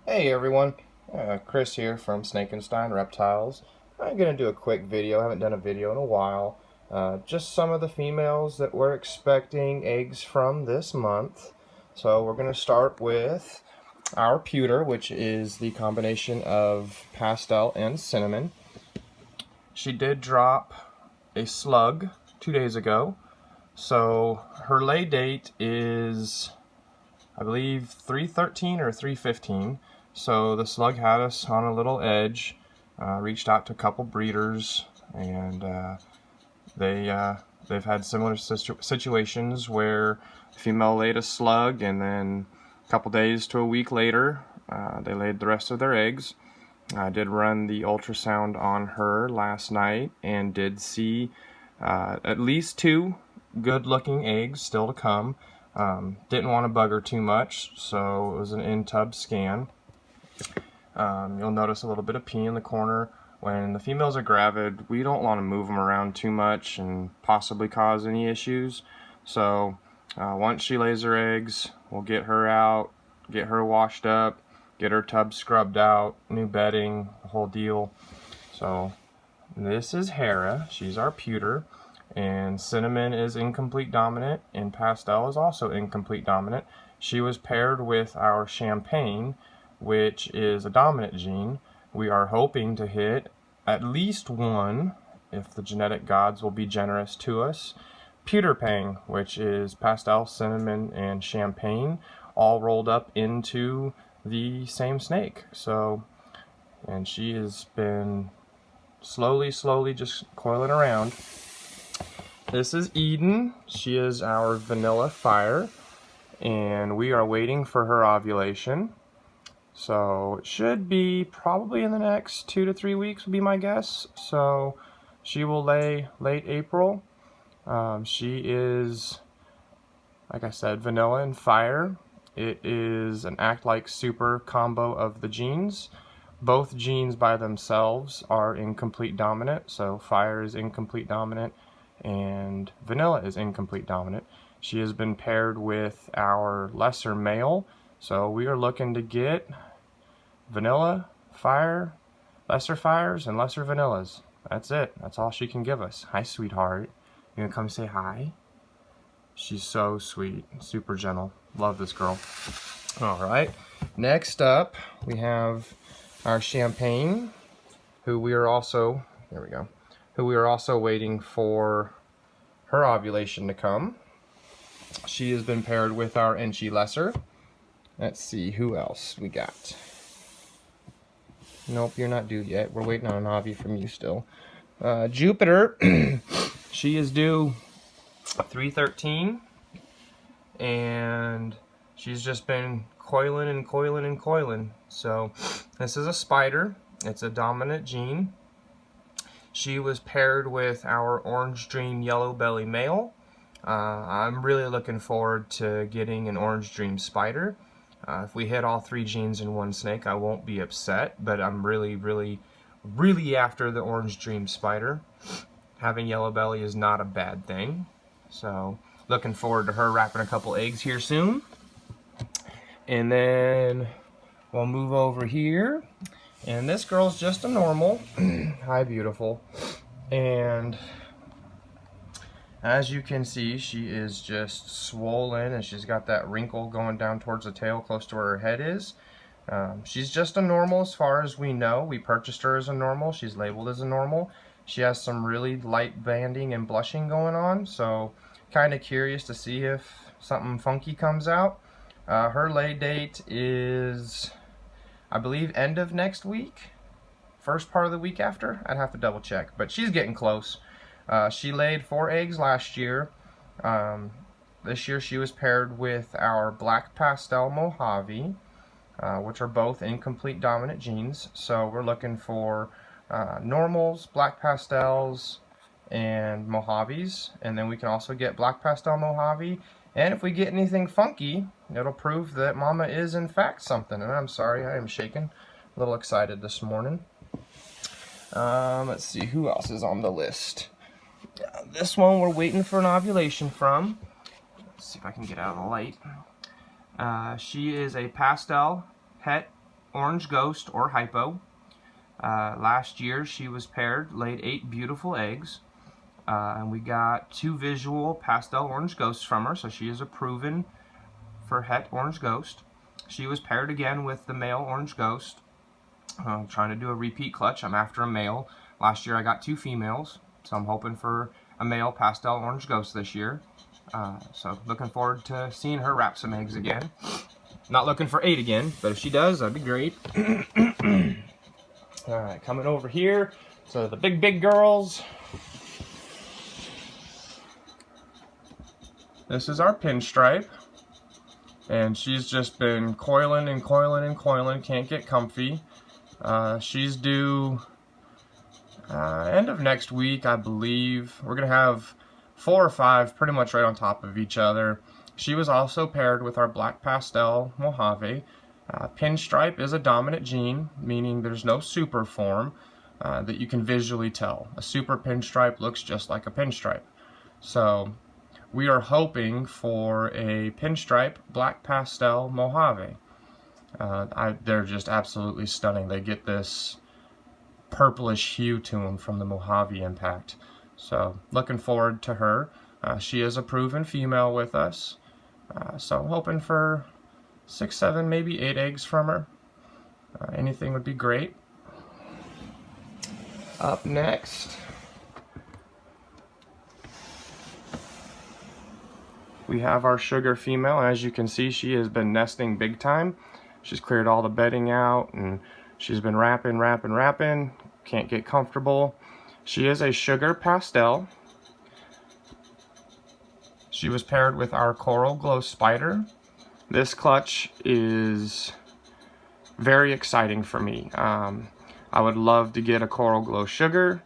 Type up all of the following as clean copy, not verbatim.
Hey everyone, Chris here from Snakenstein Reptiles. I'm going to do a quick video. I haven't done a video in a while. Just some of the females that we're expecting eggs from this month. So we're going to start with our pewter, which is the combination of pastel and cinnamon. She did drop a slug 2 days ago. So her lay date is, I believe, 313 or 315. So the slug had us on a little edge. Reached out to a couple breeders, and they've had similar situations where the female laid a slug, and then a couple days to a week later, they laid the rest of their eggs. I did run the ultrasound on her last night and did see at least two good-looking eggs still to come. Didn't want to bug her too much, so it was an in-tub scan. You'll notice a little bit of pee in the corner. When the females are gravid, we don't want to move them around too much and possibly cause any issues. So once she lays her eggs, we'll get her out, get her washed up, get her tub scrubbed out, new bedding, the whole deal. So this is Hera. She's our pewter. And cinnamon is incomplete dominant, and pastel is also incomplete dominant. She was paired with our champagne, which is a dominant gene. We are hoping to hit at least one, if the genetic gods will be generous to us. Pewter pang, which is pastel, cinnamon, and champagne, all rolled up into the same snake. So, and she has been slowly just coiling around. This is Eden. She is our vanilla fire, and we are waiting for her ovulation. So it should be probably in the next 2 to 3 weeks would be my guess. So she will lay late April. She is, like I said, vanilla and fire. It is an act like super combo of the genes. Both genes by themselves are incomplete dominant. So fire is incomplete dominant and vanilla is incomplete dominant. She has been paired with our lesser male, so we are looking to get vanilla, fire, lesser fires, and lesser vanillas. That's it. That's all she can give us. Hi, sweetheart. You gonna come say hi? She's so sweet, super gentle. Love this girl. All right. Next up, we have our champagne, who we are also, there we go, who we are also waiting for her ovulation to come. She has been paired with our Enchi Lesser. Let's see, who else we got? Nope, you're not due yet. We're waiting on an ovy from you still. Jupiter, she is due 313, and she's just been coiling and coiling and coiling. So this is a spider. It's a dominant gene. She was paired with our Orange Dream Yellow Belly male. I'm really looking forward to getting an Orange Dream spider. If we hit all three genes in one snake, I won't be upset, but I'm really after the Orange Dream spider. Having yellow belly is not a bad thing. So looking forward to her wrapping a couple eggs here soon. And then we'll move over here. And this girl's just a normal. Hi, beautiful. And as you can see, she is just swollen, and she's got that wrinkle going down towards the tail close to where her head is. She's just a normal as far as we know. We purchased her as a normal. She's labeled as a normal. She has some really light banding and blushing going on, so kind of curious to see if something funky comes out. Her lay date is, I believe, end of next week, first part of the week after. I'd have to double check, but she's getting close. She laid 4 eggs last year. This year she was paired with our Black Pastel Mojave, which are both incomplete dominant genes. So we're looking for normals, Black Pastels, and Mojaves. And then we can also get Black Pastel Mojave. And if we get anything funky, it'll prove that Mama is in fact something. And I'm sorry, I am shaking. A little excited this morning. Let's see, who else is on the list? This one we're waiting for an ovulation from. Let's see if I can get out of the light. She is a pastel het orange ghost or hypo. Last year she was paired, laid 8 beautiful eggs, and we got 2 visual pastel orange ghosts from her, so she is a proven for het orange ghost. She was paired again with the male orange ghost. I'm trying to do a repeat clutch. I'm after a male. Last year I got 2 females, so I'm hoping for a male pastel orange ghost this year. So looking forward to seeing her wrap some eggs again. Not looking for 8 again, but if she does, that'd be great. Alright, coming over here. So the big girls. This is our pinstripe. And she's just been coiling and coiling and coiling, can't get comfy. She's due end of next week, I believe. We're going to have 4 or 5 pretty much right on top of each other. She was also paired with our black pastel Mojave. Pinstripe is a dominant gene, meaning there's no super form that you can visually tell. A super pinstripe looks just like a pinstripe. So we are hoping for a pinstripe black pastel Mojave. They're just absolutely stunning. They get this purplish hue to them from the Mojave impact. So looking forward to her. She is a proven female with us. So I'm hoping for 6, 7, maybe 8 eggs from her. Anything would be great. Up next, we have our sugar female. As you can see, she has been nesting big time. She's cleared all the bedding out and she's been wrapping. Can't get comfortable. She is a sugar pastel. She was paired with our coral glow spider. This clutch is very exciting for me. I would love to get a coral glow sugar.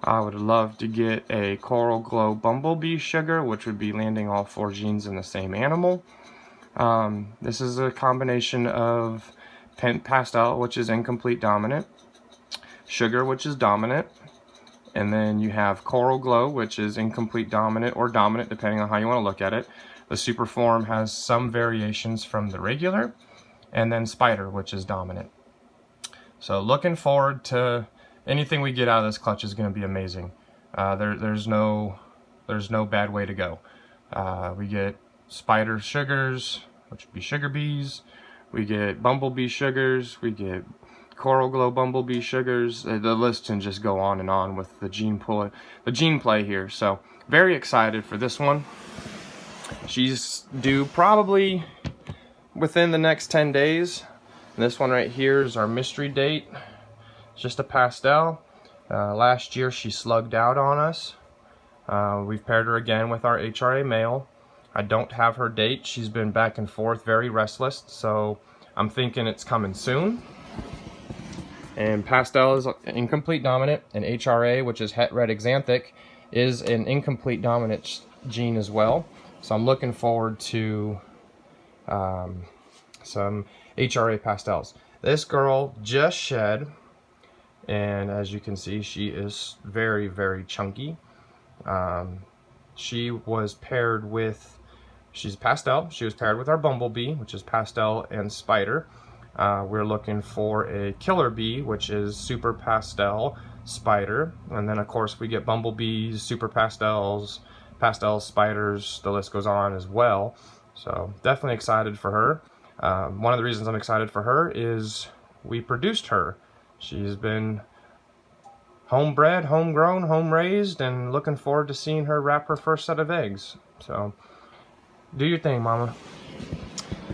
I would love to get a coral glow bumblebee sugar, which would be landing all 4 genes in the same animal. This is a combination of pastel, which is incomplete dominant, sugar, which is dominant, and then you have coral glow, which is incomplete dominant or dominant, depending on how you want to look at it. The super form has some variations from the regular, and then spider, which is dominant. So looking forward to anything we get out of this clutch is going to be amazing. There's no bad way to go. We get spider sugars, which would be sugar bees. We get bumblebee sugars. We get coral glow bumblebee sugars. The list can just go on and on with the gene play here. So very excited for this one. She's due probably within the next 10 days. And this one right here is our mystery date. It's just a pastel. Last year she slugged out on us. We've paired her again with our HRA male. I don't have her date. She's been back and forth, very restless, so I'm thinking it's coming soon. And pastel is incomplete dominant, and HRA, which is het red xanthic, is an incomplete dominant gene as well. So I'm looking forward to some HRA pastels. This girl just shed, and as you can see, she is very, very chunky. She was paired with, she's pastel. She was paired with our bumblebee, which is pastel and spider. We're looking for a killer bee, which is super pastel spider, and then of course we get bumblebees, super pastels, spiders, the list goes on as well. So definitely excited for her. One of the reasons I'm excited for her is we produced her. She's been homebred, homegrown, home raised, and looking forward to seeing her wrap her first set of eggs. So do your thing, mama.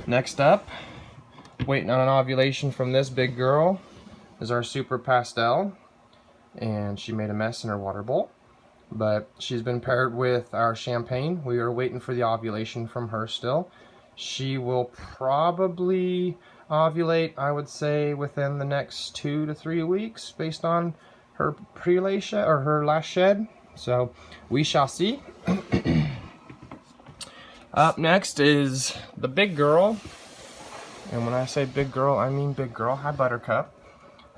Next up, waiting on an ovulation from this big girl, is our super pastel, and she made a mess in her water bowl, but she's been paired with our champagne. We are waiting for the ovulation from her still. She will probably ovulate, I would say, within the next 2 to 3 weeks based on her pre-lay shed, or her last shed. So we shall see. Up next is the big girl. And when I say big girl, I mean big girl. Hi, Buttercup.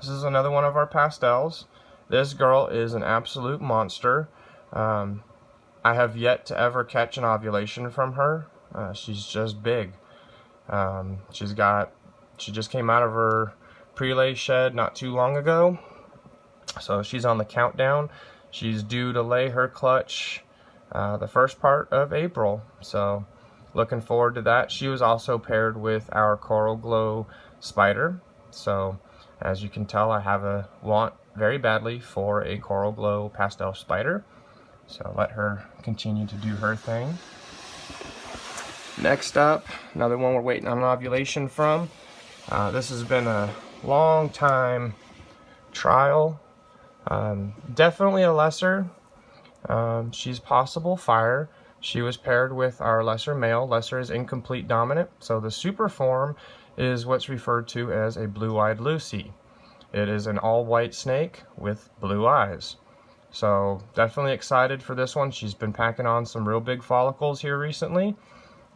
This is another one of our pastels. This girl is an absolute monster. I have yet to ever catch an ovulation from her. She's just big. She just came out of her prelay shed not too long ago, so she's on the countdown. She's due to lay her clutch the first part of April, so looking forward to that. She was also paired with our Coral Glow spider, so as you can tell, I have a want very badly for a Coral Glow pastel spider, so let her continue to do her thing. Next up, another one we're waiting on ovulation from. This has been a long time trial. Definitely a lesser. She's possible fire. She was paired with our lesser male. Lesser is incomplete dominant, so the super form is what's referred to as a blue-eyed Lucy. It is an all-white snake with blue eyes. So definitely excited for this one. She's been packing on some real big follicles here recently,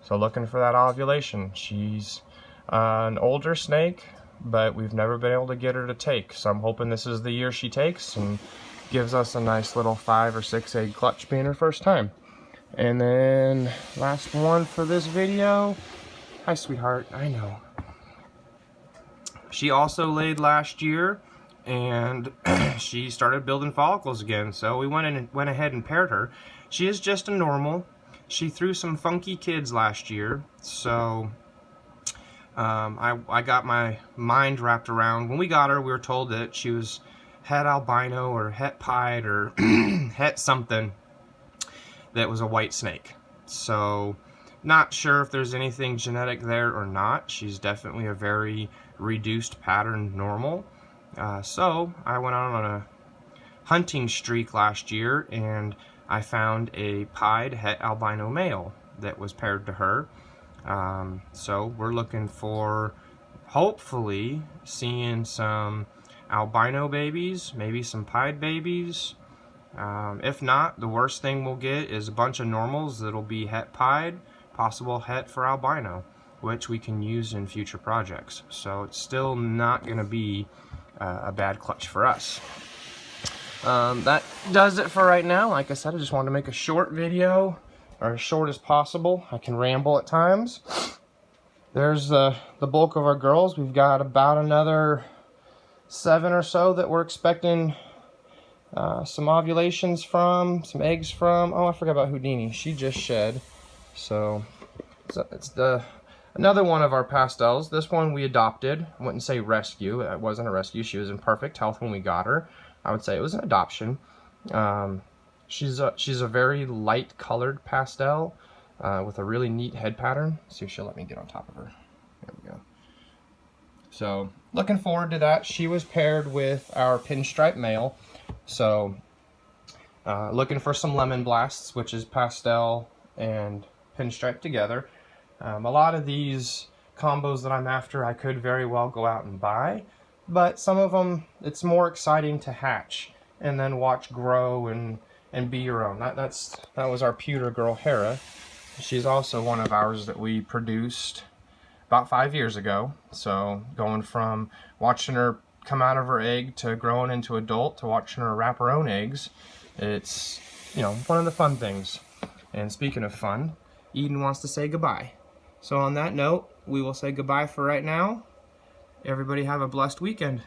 so looking for that ovulation. She's an older snake, but we've never been able to get her to take, so I'm hoping this is the year she takes and gives us a nice little 5 or 6 egg clutch, being her first time. And then last one for this video. Hi sweetheart, I know. She also laid last year, and she started building follicles again, so we went ahead and paired her. She is just a normal. She threw some funky kids last year, so I got my mind wrapped around. When we got her, we were told that she was het albino or het pied or het something that was a white snake. So not sure if there's anything genetic there or not. She's definitely a very reduced pattern normal. So I went out on a hunting streak last year, and I found a pied het albino male that was paired to her. So we're looking for hopefully seeing some albino babies, maybe some pied babies. If not, the worst thing we'll get is a bunch of normals that'll be het pied, possible het for albino, which we can use in future projects. So it's still not going to be a bad clutch for us. That does it for right now. Like I said, I just wanted to make a short video, or as short as possible. I can ramble at times. There's the bulk of our girls. We've got about another 7 or so that we're expecting some ovulations from, some eggs from. Oh, I forgot about Houdini. She just shed. So it's another one of our pastels. This one we adopted. I wouldn't say rescue. It wasn't a rescue. She was in perfect health when we got her. I would say it was an adoption. She's a very light colored pastel with a really neat head pattern. Let's see if she'll let me get on top of her. There we go. So looking forward to that. She was paired with our pinstripe male. So looking for some lemon blasts, which is pastel and pinstripe together. A lot of these combos that I'm after, I could very well go out and buy, but some of them, it's more exciting to hatch and then watch grow and be your own. That was our pewter girl Hera. She's also one of ours that we produced about 5 years ago. So going from watching her come out of her egg to growing into adult to watching her wrap her own eggs, it's, you know, one of the fun things. And speaking of fun, Eden wants to say goodbye. So on that note, we will say goodbye for right now. Everybody have a blessed weekend.